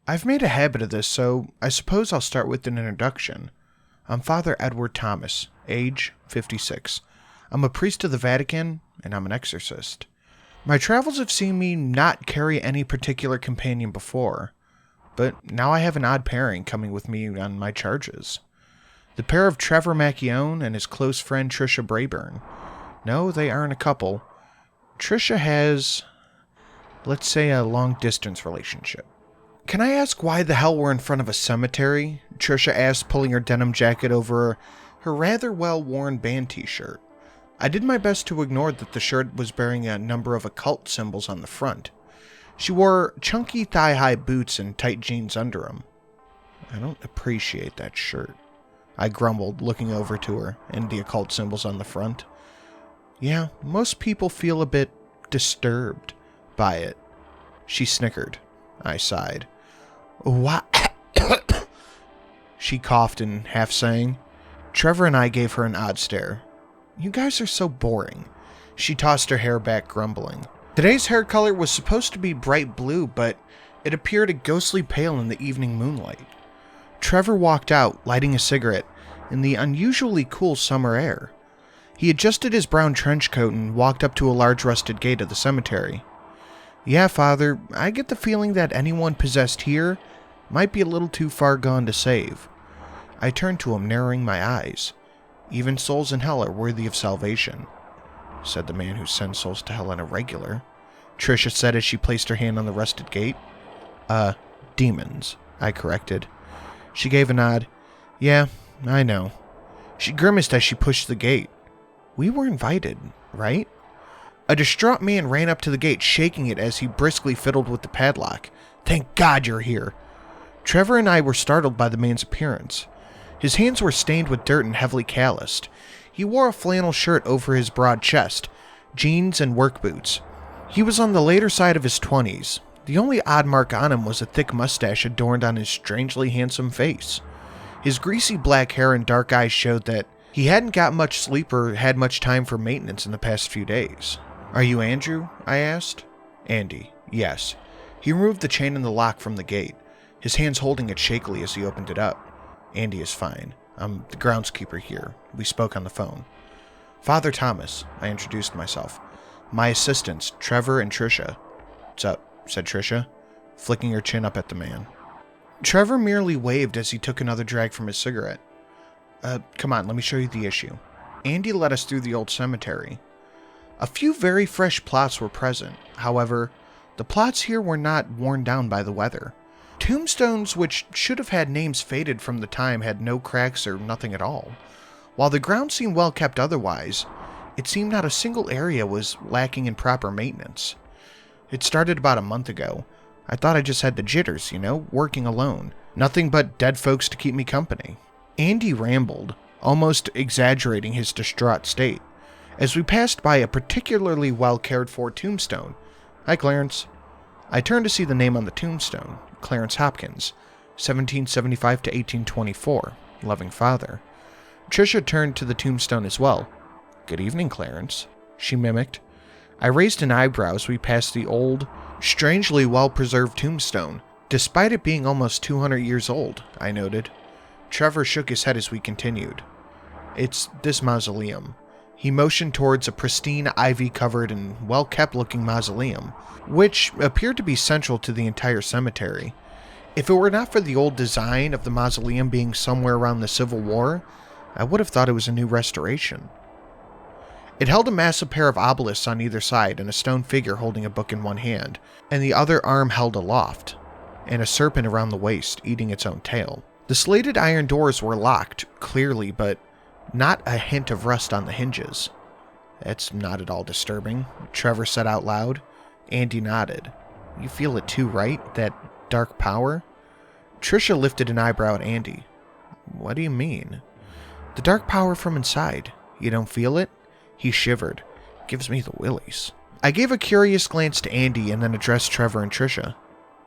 I've made a habit of this, so I suppose I'll start with an introduction. I'm Father Edward Thomas, age 56. I'm a priest of the Vatican, and I'm an exorcist. My travels have seen me not carry any particular companion before, but now I have an odd pairing coming with me on my charges. The pair of Trevor Macchione and his close friend Trisha Brayburn. No, they aren't a couple. Trisha has, let's say, a long-distance relationship. "Can I ask why the hell we're in front of a cemetery?" Trisha asked, pulling her denim jacket over her rather well-worn band t-shirt. I did my best to ignore that the shirt was bearing a number of occult symbols on the front. She wore chunky thigh-high boots and tight jeans under them. "I don't appreciate that shirt," I grumbled, looking over to her and the occult symbols on the front. "Yeah, most people feel a bit disturbed by it." She snickered. I sighed. "What?" She coughed and half sang. Trevor and I gave her an odd stare. "You guys are so boring." She tossed her hair back, grumbling. Today's hair color was supposed to be bright blue, but it appeared a ghostly pale in the evening moonlight. Trevor walked out, lighting a cigarette, in the unusually cool summer air. He adjusted his brown trench coat and walked up to a large rusted gate of the cemetery. "Yeah, Father, I get the feeling that anyone possessed here might be a little too far gone to save." I turned to him, narrowing my eyes. "Even souls in hell are worthy of salvation," said the man who sends souls to hell on a regular. Trisha said as she placed her hand on the rusted gate. Demons," I corrected. She gave a nod. "Yeah, I know." She grimaced as she pushed the gate. "We were invited, right?" A distraught man ran up to the gate, shaking it as he briskly fiddled with the padlock. "Thank God you're here." Trevor and I were startled by the man's appearance. His hands were stained with dirt and heavily calloused. He wore a flannel shirt over his broad chest, jeans and work boots. He was on the later side of his 20s. The only odd mark on him was a thick mustache adorned on his strangely handsome face. His greasy black hair and dark eyes showed that he hadn't got much sleep or had much time for maintenance in the past few days. "Are you Andrew?" I asked. "Andy, yes." He removed the chain and the lock from the gate, his hands holding it shakily as he opened it up. "Andy is fine. I'm the groundskeeper here. We spoke on the phone." "Father Thomas," I introduced myself. "My assistants, Trevor and Trisha." "What's up?" said Trisha, flicking her chin up at the man. Trevor merely waved as he took another drag from his cigarette. Come on, let me show you the issue." Andy led us through the old cemetery. A few very fresh plots were present. However, the plots here were not worn down by the weather. Tombstones which should have had names faded from the time had no cracks or nothing at all. While the ground seemed well kept otherwise, it seemed not a single area was lacking in proper maintenance. It started about a month ago. I thought I just had the jitters, working alone. Nothing but dead folks to keep me company. Andy rambled, almost exaggerating his distraught state, as we passed by a particularly well cared for tombstone. "Hi, Clarence." I turned to see the name on the tombstone. Clarence Hopkins, 1775 to 1824, loving father. Trisha turned to the tombstone as well. "Good evening, Clarence," she mimicked. I raised an eyebrow as we passed the old, strangely well-preserved tombstone, despite it being almost 200 years old, I noted. Trevor shook his head as we continued. "It's this mausoleum." He motioned towards a pristine, ivy-covered and well-kept-looking mausoleum, which appeared to be central to the entire cemetery. If it were not for the old design of the mausoleum being somewhere around the Civil War, I would have thought it was a new restoration. It held a massive pair of obelisks on either side and a stone figure holding a book in one hand, and the other arm held aloft, and a serpent around the waist, eating its own tail. The slated iron doors were locked, clearly, but not a hint of rust on the hinges. "That's not at all disturbing," Trevor said out loud. Andy nodded. "You feel it too, right? That dark power?" Trisha lifted an eyebrow at Andy. "What do you mean?" "The dark power from inside. You don't feel it?" He shivered. "Gives me the willies." I gave a curious glance to Andy and then addressed Trevor and Trisha.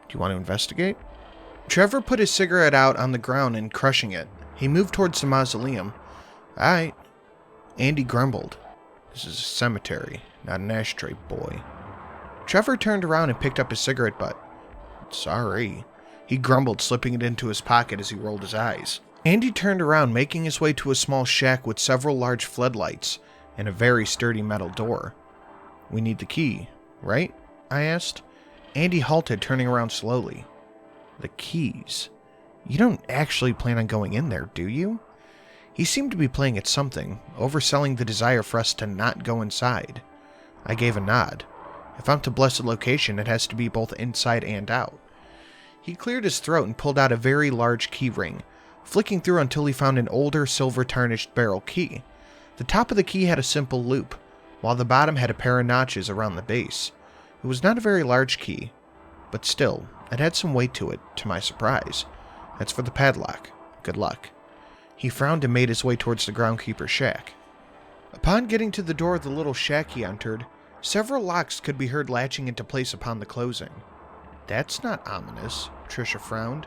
"Do you want to investigate?" Trevor put his cigarette out on the ground and crushing it. He moved towards the mausoleum. "Alright." Andy grumbled. "This is a cemetery, not an ashtray, boy." Trevor turned around and picked up his cigarette butt. "Sorry." he grumbled, slipping it into his pocket as he rolled his eyes. Andy turned around, making his way to a small shack with several large floodlights and a very sturdy metal door. We need the key, right? I asked. Andy halted, turning around slowly. The keys. You don't actually plan on going in there, do you? He seemed to be playing at something, overselling the desire for us to not go inside. I gave a nod. If I'm to bless a location, it has to be both inside and out. He cleared his throat and pulled out a very large key ring, flicking through until he found an older silver-tarnished barrel key. The top of the key had a simple loop, while the bottom had a pair of notches around the base. It was not a very large key, but still, it had some weight to it, to my surprise. That's for the padlock. Good luck. He frowned and made his way towards the groundskeeper's shack. Upon getting to the door of the little shack he entered, several locks could be heard latching into place upon the closing. That's not ominous, Trisha frowned.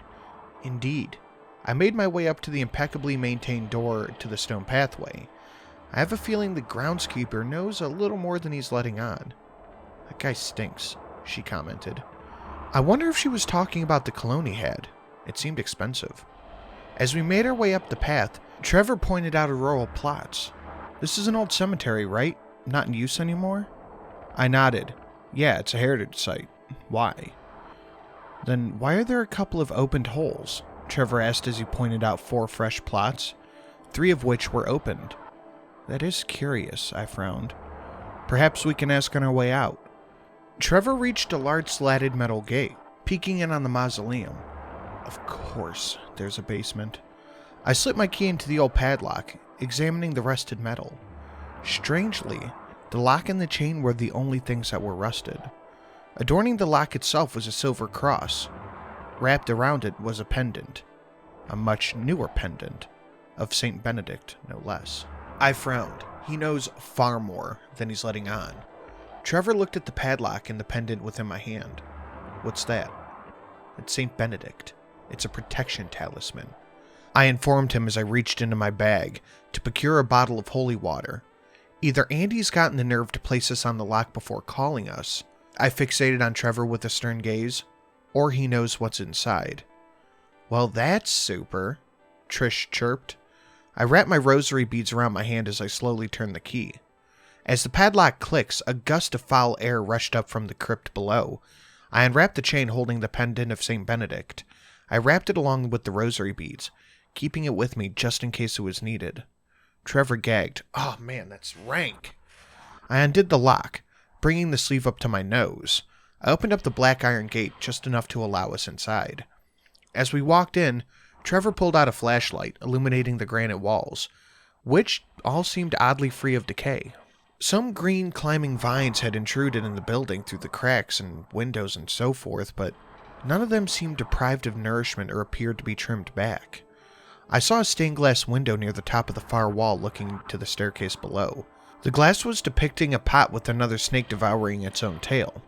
Indeed. I made my way up to the impeccably maintained door to the stone pathway. I have a feeling the groundskeeper knows a little more than he's letting on. That guy stinks, she commented. I wonder if she was talking about the cologne he had. It seemed expensive. As we made our way up the path, Trevor pointed out a row of plots. This is an old cemetery, right? Not in use anymore? I nodded. Yeah, it's a heritage site. Why? Then why are there a couple of opened holes? Trevor asked as he pointed out 4 fresh plots, 3 of which were opened. That is curious, I frowned. Perhaps we can ask on our way out. Trevor reached a large slatted metal gate, peeking in on the mausoleum. Of course, there's a basement. I slipped my key into the old padlock, examining the rusted metal. Strangely, the lock and the chain were the only things that were rusted. Adorning the lock itself was a silver cross. Wrapped around it was a pendant. A much newer pendant. Of St. Benedict, no less. I frowned. He knows far more than he's letting on. Trevor looked at the padlock and the pendant within my hand. What's that? It's St. Benedict. It's a protection talisman. I informed him as I reached into my bag to procure a bottle of holy water. Either Andy's gotten the nerve to place this on the lock before calling us, I fixated on Trevor with a stern gaze, or he knows what's inside. Well, that's super, Trish chirped. I wrapped my rosary beads around my hand as I slowly turned the key. As the padlock clicks, a gust of foul air rushed up from the crypt below. I unwrapped the chain holding the pendant of St. Benedict. I wrapped it along with the rosary beads, keeping it with me just in case it was needed. Trevor gagged. Oh man, that's rank. I undid the lock, bringing the sleeve up to my nose. I opened up the black iron gate just enough to allow us inside. As we walked in, Trevor pulled out a flashlight, illuminating the granite walls, which all seemed oddly free of decay. Some green climbing vines had intruded in the building through the cracks and windows and so forth, but none of them seemed deprived of nourishment or appeared to be trimmed back. I saw a stained glass window near the top of the far wall looking to the staircase below. The glass was depicting a pot with another snake devouring its own tail.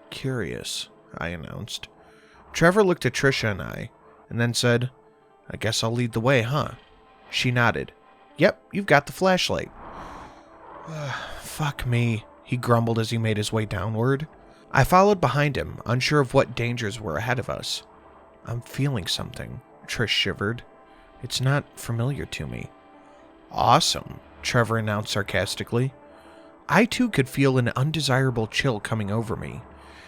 Curious, I announced. Trevor looked at Trisha and I, and then said, I guess I'll lead the way, huh? She nodded. Yep, you've got the flashlight. Fuck me, he grumbled as he made his way downward. I followed behind him, unsure of what dangers were ahead of us. I'm feeling something, Trish shivered. It's not familiar to me. Awesome, Trevor announced sarcastically. I too could feel an undesirable chill coming over me.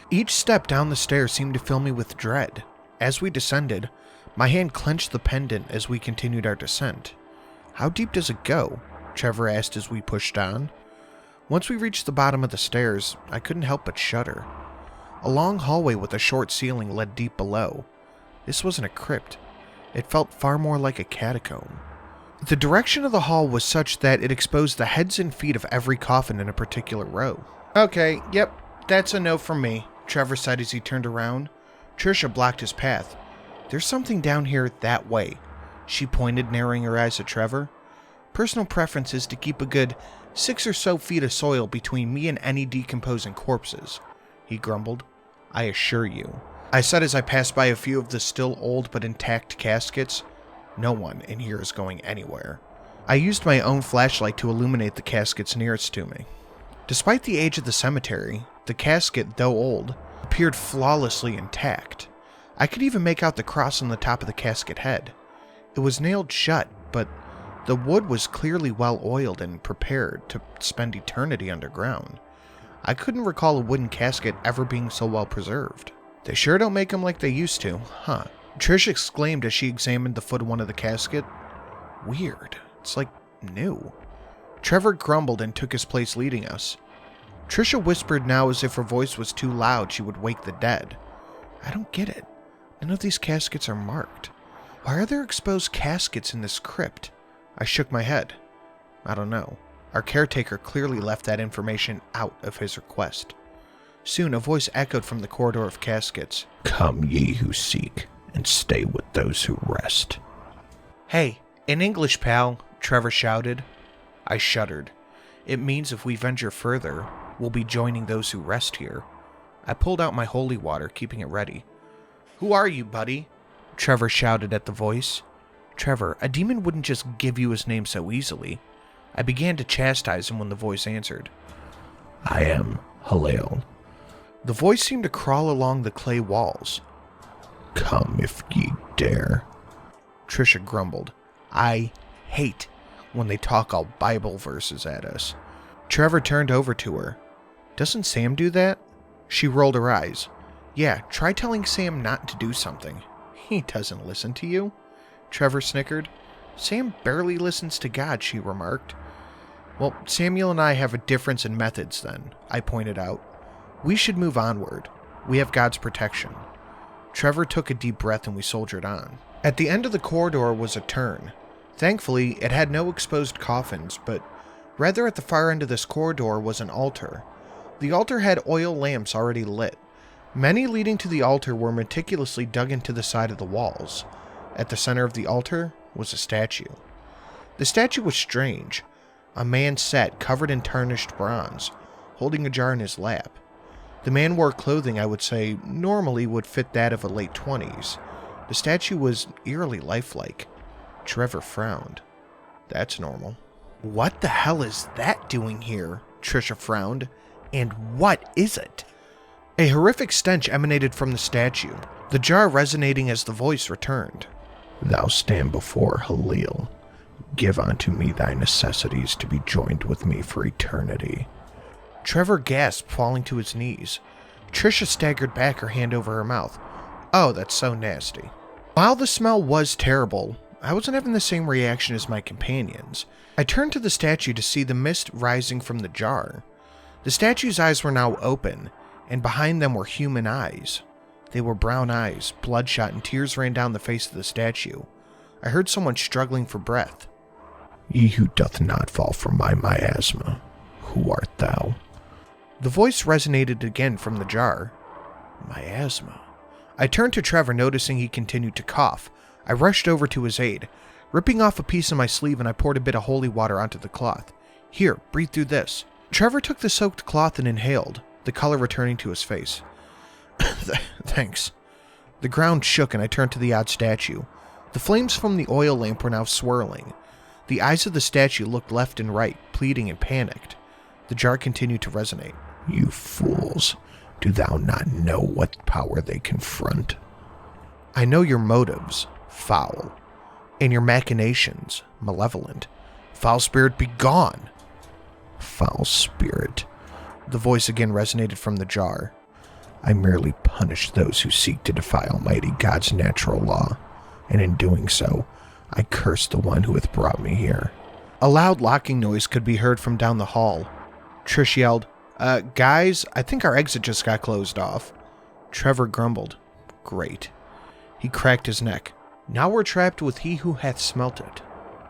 Each step down the stairs seemed to fill me with dread. As we descended, my hand clenched the pendant as we continued our descent. How deep does it go? Trevor asked as we pushed on. Once we reached the bottom of the stairs, I couldn't help but shudder. A long hallway with a short ceiling led deep below. This wasn't a crypt. It felt far more like a catacomb. The direction of the hall was such that it exposed the heads and feet of every coffin in a particular row. Okay, yep, that's a no from me, Trevor said as he turned around. Trisha blocked his path. There's something down here that way, she pointed, narrowing her eyes at Trevor. Personal preference is to keep a good 6 or so feet of soil between me and any decomposing corpses, he grumbled. I assure you, I said as I passed by a few of the still old but intact caskets. No one in here is going anywhere. I used my own flashlight to illuminate the caskets nearest to me. Despite the age of the cemetery, the casket, though old, appeared flawlessly intact. I could even make out the cross on the top of the casket head. It was nailed shut, but the wood was clearly well oiled and prepared to spend eternity underground. I couldn't recall a wooden casket ever being so well preserved. They sure don't make them like they used to, huh? Trish exclaimed as she examined the foot of one of the casket. Weird. It's like new. Trevor grumbled and took his place leading us. Trisha whispered now as if her voice was too loud she would wake the dead. I don't get it. None of these caskets are marked. Why are there exposed caskets in this crypt? I shook my head. I don't know. Our caretaker clearly left that information out of his request. Soon a voice echoed from the corridor of caskets. Come ye who seek, and stay with those who rest. Hey, in English, pal, Trevor shouted. I shuddered. It means if we venture further, we'll be joining those who rest here. I pulled out my holy water, keeping it ready. Who are you, buddy? Trevor shouted at the voice. Trevor, a demon wouldn't just give you his name so easily. I began to chastise him when the voice answered. I am Halil. The voice seemed to crawl along the clay walls. Come if ye dare. Trisha grumbled. I hate when they talk all Bible verses at us. Trevor turned over to her. Doesn't Sam do that? She rolled her eyes. Yeah, try telling Sam not to do something. He doesn't listen to you. Trevor snickered. Sam barely listens to God, she remarked. Well, Samuel and I have a difference in methods then, I pointed out. We should move onward. We have God's protection. Trevor took a deep breath and we soldiered on. At the end of the corridor was a turn. Thankfully, it had no exposed coffins, but rather at the far end of this corridor was an altar. The altar had oil lamps already lit. Many leading to the altar were meticulously dug into the side of the walls. At the center of the altar was a statue. The statue was strange. A man sat covered in tarnished bronze, holding a jar in his lap. The man wore clothing I would say normally would fit that of a late 20s. The statue was eerily lifelike. Trevor frowned. That's normal. What the hell is that doing here? Trisha frowned. And what is it? A horrific stench emanated from the statue, the jar resonating as the voice returned. Thou stand before Halil. Give unto me thy necessities to be joined with me for eternity. Trevor gasped, falling to his knees. Trisha staggered back, her hand over her mouth. Oh, that's so nasty. While the smell was terrible, I wasn't having the same reaction as my companions. I turned to the statue to see the mist rising from the jar. The statue's eyes were now open, and behind them were human eyes. They were brown eyes, bloodshot, and tears ran down the face of the statue. I heard someone struggling for breath. Ye who doth not fall from my miasma, who art thou? The voice resonated again from the jar. Miasma. I turned to Trevor, noticing he continued to cough. I rushed over to his aid. Ripping off a piece of my sleeve, and I poured a bit of holy water onto the cloth. Here, breathe through this. Trevor took the soaked cloth and inhaled, the color returning to his face. Thanks. The ground shook and I turned to the odd statue. The flames from the oil lamp were now swirling. The eyes of the statue looked left and right, pleading and panicked. The jar continued to resonate. You fools, do thou not know what power they confront? I know your motives, foul, and your machinations, malevolent. Foul spirit, be gone! Foul spirit. The voice again resonated from the jar. I merely punish those who seek to defy Almighty God's natural law, and in doing so, I curse the one who hath brought me here. A loud locking noise could be heard from down the hall. Trish yelled, guys, I think our exit just got closed off. Trevor grumbled. Great. He cracked his neck. Now we're trapped with he who hath smelt it.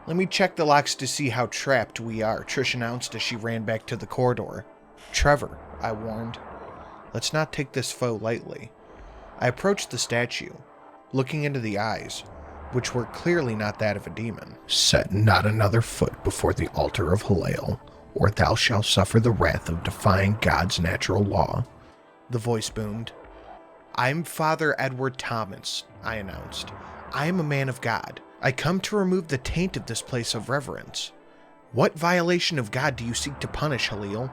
Let me check the locks to see how trapped we are, Trish announced as she ran back to the corridor. Trevor, I warned. Let's not take this foe lightly. I approached the statue, looking into the eyes, which were clearly not that of a demon. Set not another foot before the altar of Halil, or thou shalt suffer the wrath of defying God's natural law. The voice boomed. I'm Father Edward Thomas, I announced. I am a man of God. I come to remove the taint of this place of reverence. What violation of God do you seek to punish, Halil?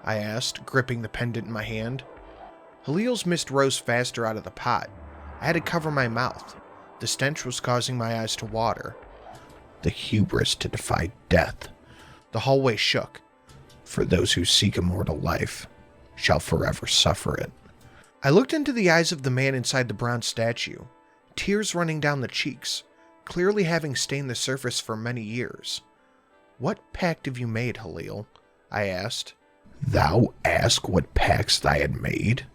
I asked, gripping the pendant in my hand. Halil's mist rose faster out of the pot. I had to cover my mouth. The stench was causing my eyes to water. The hubris to defy death. The hallway shook. For those who seek immortal life shall forever suffer it. I looked into the eyes of the man inside the bronze statue, tears running down the cheeks, clearly having stained the surface for many years. What pact have you made, Halil? I asked. Thou ask what pacts I had made?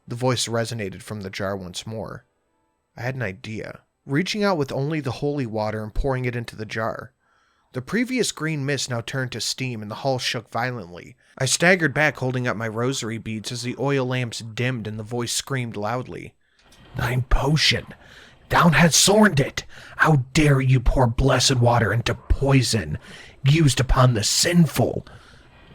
The voice resonated from the jar once more. I had an idea, reaching out with only the holy water and pouring it into the jar. The previous green mist now turned to steam and the hall shook violently. I staggered back holding up my rosary beads as the oil lamps dimmed and the voice screamed loudly. Thine potion! Thou hast sorned it! How dare you pour blessed water into poison, used upon the sinful?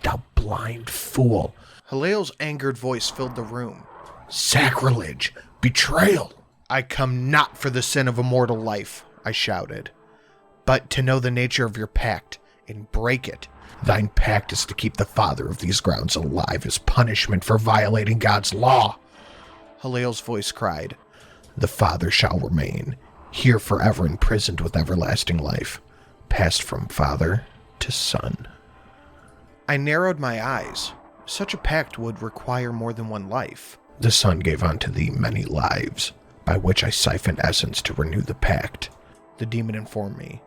Thou blind fool! Halil's angered voice filled the room. Sacrilege! Betrayal! I come not for the sin of immortal life, I shouted, but to know the nature of your pact and break it. Thine pact is to keep the father of these grounds alive as punishment for violating God's law. Halil's voice cried. The father shall remain, here forever imprisoned with everlasting life, passed from father to son. I narrowed my eyes. Such a pact would require more than one life. The son gave unto thee many lives, by which I siphoned essence to renew the pact, the demon informed me.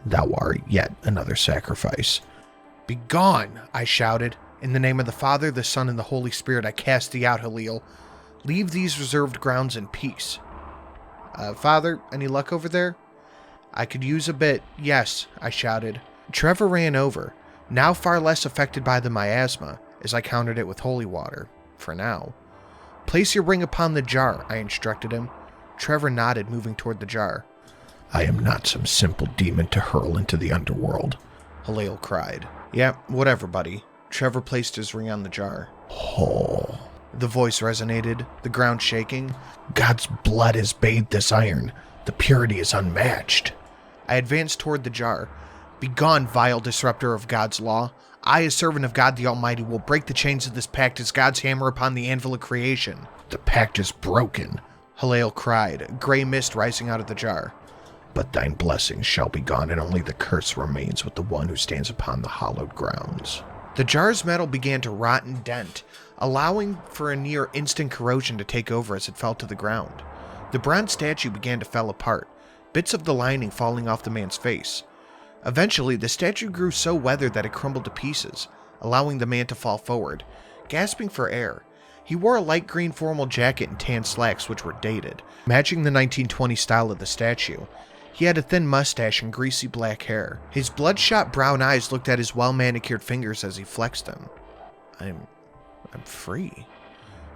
Thou art yet another sacrifice. Begone, I shouted. In the name of the Father, the Son, and the Holy Spirit, I cast thee out, Halil. Leave these reserved grounds in peace. Father, any luck over there? I could use a bit, yes, I shouted. Trevor ran over, now far less affected by the miasma, as I countered it with holy water, for now. Place your ring upon the jar, I instructed him. Trevor nodded, moving toward the jar. I am not some simple demon to hurl into the underworld, Halil cried. Yeah, whatever, buddy. Trevor placed his ring on the jar. Oh. The voice resonated, the ground shaking. God's blood has bathed this iron. The purity is unmatched. I advanced toward the jar. Begone, vile disruptor of God's law. I, as servant of God the Almighty, will break the chains of this pact as God's hammer upon the anvil of creation. The pact is broken, Halil cried, gray mist rising out of the jar. But thine blessings shall be gone, and only the curse remains with the one who stands upon the hallowed grounds. The jar's metal began to rot and dent, allowing for a near instant corrosion to take over as it fell to the ground. The bronze statue began to fall apart, bits of the lining falling off the man's face. Eventually, the statue grew so weathered that it crumbled to pieces, allowing the man to fall forward, gasping for air. He wore a light green formal jacket and tan slacks which were dated, matching the 1920 style of the statue. He had a thin mustache and greasy black hair. His bloodshot brown eyes looked at his well-manicured fingers as he flexed them. I'm free.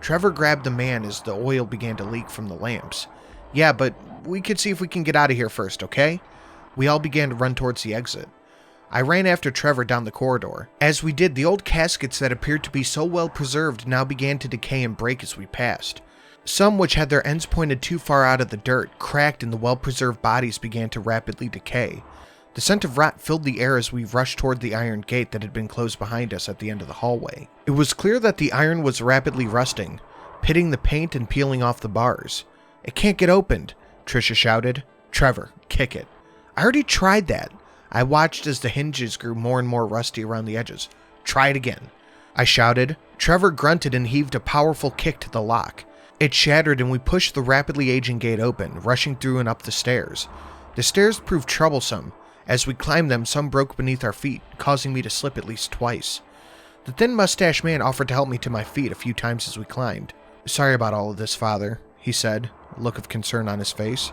Trevor grabbed the man as the oil began to leak from the lamps. Yeah, but we could see if we can get out of here first, okay? We all began to run towards the exit. I ran after Trevor down the corridor. As we did, the old caskets that appeared to be so well preserved now began to decay and break as we passed. Some, which had their ends pointed too far out of the dirt, cracked and the well-preserved bodies began to rapidly decay. The scent of rot filled the air as we rushed toward the iron gate that had been closed behind us at the end of the hallway. It was clear that the iron was rapidly rusting, pitting the paint and peeling off the bars. It can't get opened, Trisha shouted. Trevor, kick it. I already tried that. I watched as the hinges grew more and more rusty around the edges. Try it again, I shouted. Trevor grunted and heaved a powerful kick to the lock. It shattered and we pushed the rapidly aging gate open, rushing through and up the stairs. The stairs proved troublesome. As we climbed them, some broke beneath our feet, causing me to slip at least twice. The thin mustached man offered to help me to my feet a few times as we climbed. Sorry about all of this, Father, he said, a look of concern on his face.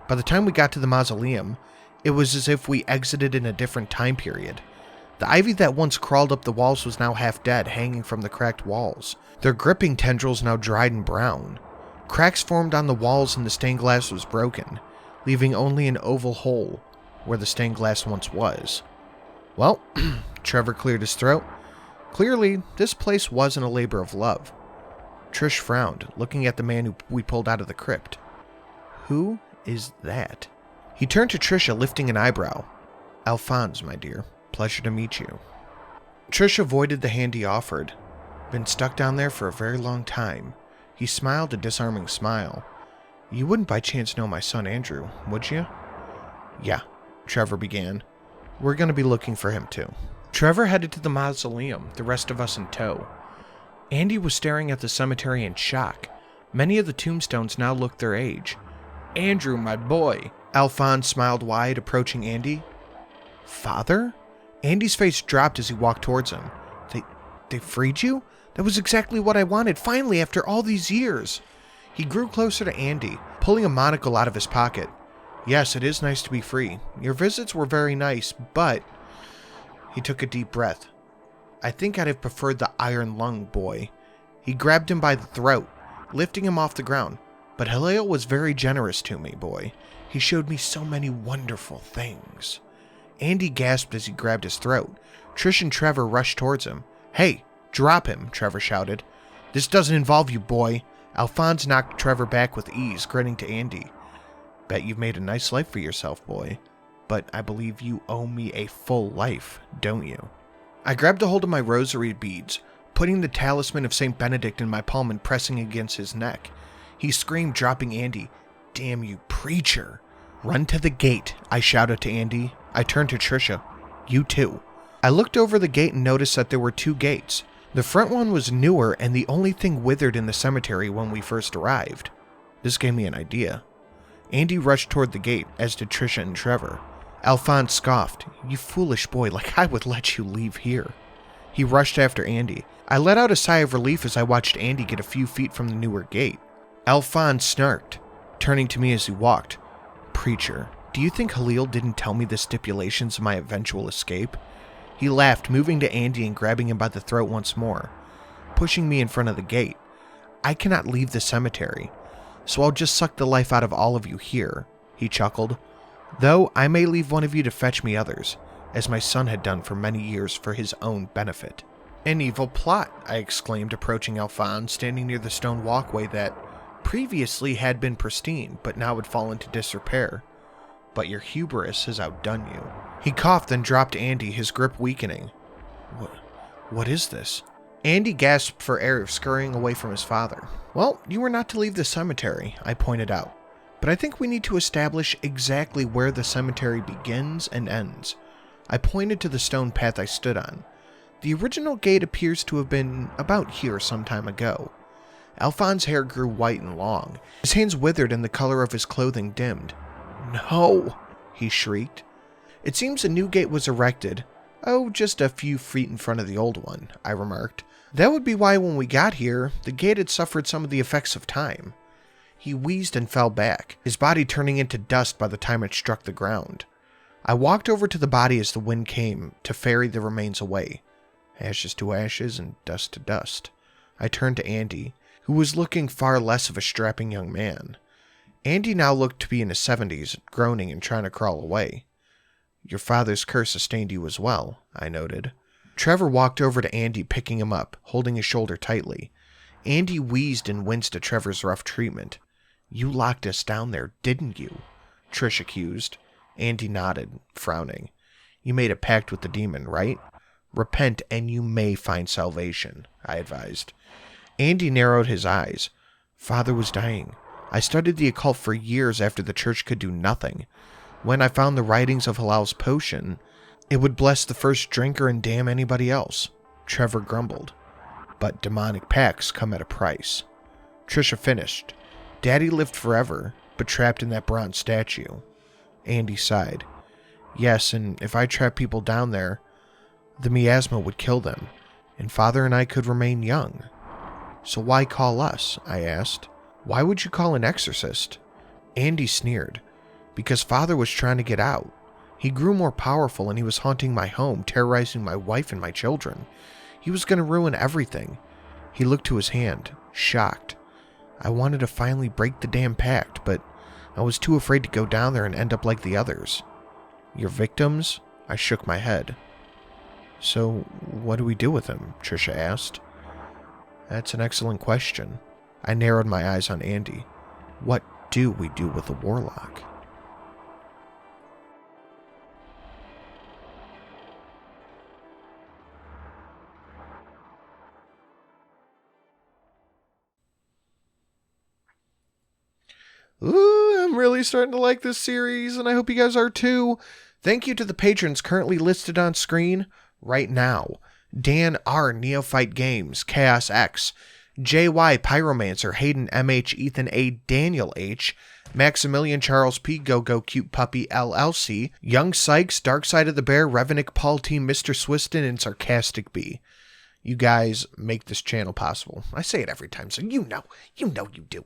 By the time we got to the mausoleum, it was as if we exited in a different time period. The ivy that once crawled up the walls was now half dead, hanging from the cracked walls. Their gripping tendrils now dried and brown. Cracks formed on the walls and the stained glass was broken, leaving only an oval hole where the stained glass once was. Well, Trevor cleared his throat. Clearly, this place wasn't a labor of love. Trish frowned, looking at the man who we pulled out of the crypt. Who is that? He turned to Trisha, lifting an eyebrow. Alphonse, my dear. Pleasure to meet you. Trish avoided the hand he offered. Been stuck down there for a very long time. He smiled a disarming smile. You wouldn't by chance know my son Andrew, would you? Yeah, Trevor began. We're going to be looking for him too. Trevor headed to the mausoleum, the rest of us in tow. Andy was staring at the cemetery in shock. Many of the tombstones now looked their age. Andrew, my boy. Alphonse smiled wide, approaching Andy. Father? Andy's face dropped as he walked towards him. They freed you? That was exactly what I wanted, finally, after all these years. He grew closer to Andy, pulling a monocle out of his pocket. Yes, it is nice to be free. Your visits were very nice, but... He took a deep breath. I think I'd have preferred the iron lung, boy. He grabbed him by the throat, lifting him off the ground. But Halil was very generous to me, boy. He showed me so many wonderful things. Andy gasped as he grabbed his throat. Trish and Trevor rushed towards him. Hey, drop him, Trevor shouted. This doesn't involve you, boy. Alphonse knocked Trevor back with ease, grinning to Andy. Bet you've made a nice life for yourself, boy. But I believe you owe me a full life, don't you? I grabbed a hold of my rosary beads, putting the talisman of St. Benedict in my palm and pressing against his neck. He screamed, dropping Andy. Damn you, preacher. Run to the gate, I shouted to Andy. I turned to Trisha. You too. I looked over the gate and noticed that there were 2 gates. The front one was newer and the only thing withered in the cemetery when we first arrived. This gave me an idea. Andy rushed toward the gate, as did Trisha and Trevor. Alphonse scoffed. You foolish boy, like I would let you leave here. He rushed after Andy. I let out a sigh of relief as I watched Andy get a few feet from the newer gate. Alphonse snarked, turning to me as he walked. Preacher, do you think Halil didn't tell me the stipulations of my eventual escape? He laughed, moving to Andy and grabbing him by the throat once more, pushing me in front of the gate. I cannot leave the cemetery, so I'll just suck the life out of all of you here, he chuckled. Though I may leave one of you to fetch me others, as my son had done for many years for his own benefit. An evil plot, I exclaimed, approaching Alphonse, standing near the stone walkway that previously had been pristine, but now had fallen to disrepair. But your hubris has outdone you. He coughed, then dropped Andy, his grip weakening. What is this? Andy gasped for air, scurrying away from his father. Well, you were not to leave the cemetery, I pointed out. But I think we need to establish exactly where the cemetery begins and ends. I pointed to the stone path I stood on. The original gate appears to have been about here some time ago. Alphonse's hair grew white and long. His hands withered and the color of his clothing dimmed. No, he shrieked. It seems a new gate was erected. Oh, just a few feet in front of the old one, I remarked. That would be why when we got here, the gate had suffered some of the effects of time. He wheezed and fell back, his body turning into dust by the time it struck the ground. I walked over to the body as the wind came to ferry the remains away. Ashes to ashes and dust to dust. I turned to Andy, who was looking far less of a strapping young man. Andy now looked to be in his 70s, groaning and trying to crawl away. Your father's curse sustained you as well, I noted. Trevor walked over to Andy, picking him up, holding his shoulder tightly. Andy wheezed and winced at Trevor's rough treatment. You locked us down there, didn't you? Trish accused. Andy nodded, frowning. You made a pact with the demon, right? Repent and you may find salvation, I advised. Andy narrowed his eyes. Father was dying. I studied the occult for years after the church could do nothing. When I found the writings of Halal's potion, it would bless the first drinker and damn anybody else. Trevor grumbled. But demonic pacts come at a price. Trisha finished. Daddy lived forever, but trapped in that bronze statue. Andy sighed. Yes, and if I trapped people down there, the miasma would kill them, and Father and I could remain young. So why call us? I asked. Why would you call an exorcist? Andy sneered. Because Father was trying to get out. He grew more powerful and he was haunting my home, terrorizing my wife and my children. He was going to ruin everything. He looked to his hand, shocked. I wanted to finally break the damn pact, but I was too afraid to go down there and end up like the others. Your victims? I shook my head. So, what do we do with him? Trisha asked. That's an excellent question. I narrowed my eyes on Andy. What do we do with a warlock? Ooh, I'm really starting to like this series, and I hope you guys are too. Thank you to the patrons currently listed on screen right now. Dan R. Neophyte Games, Chaos X, JY Pyromancer, Hayden MH, Ethan A, Daniel H, Maximilian Charles P, Go Go Cute Puppy LLC, Young Sykes, Dark Side of the Bear, Revenick, Paul T, Mr. Swiston, and Sarcastic B. You guys make this channel possible. I say it every time, so you know you do.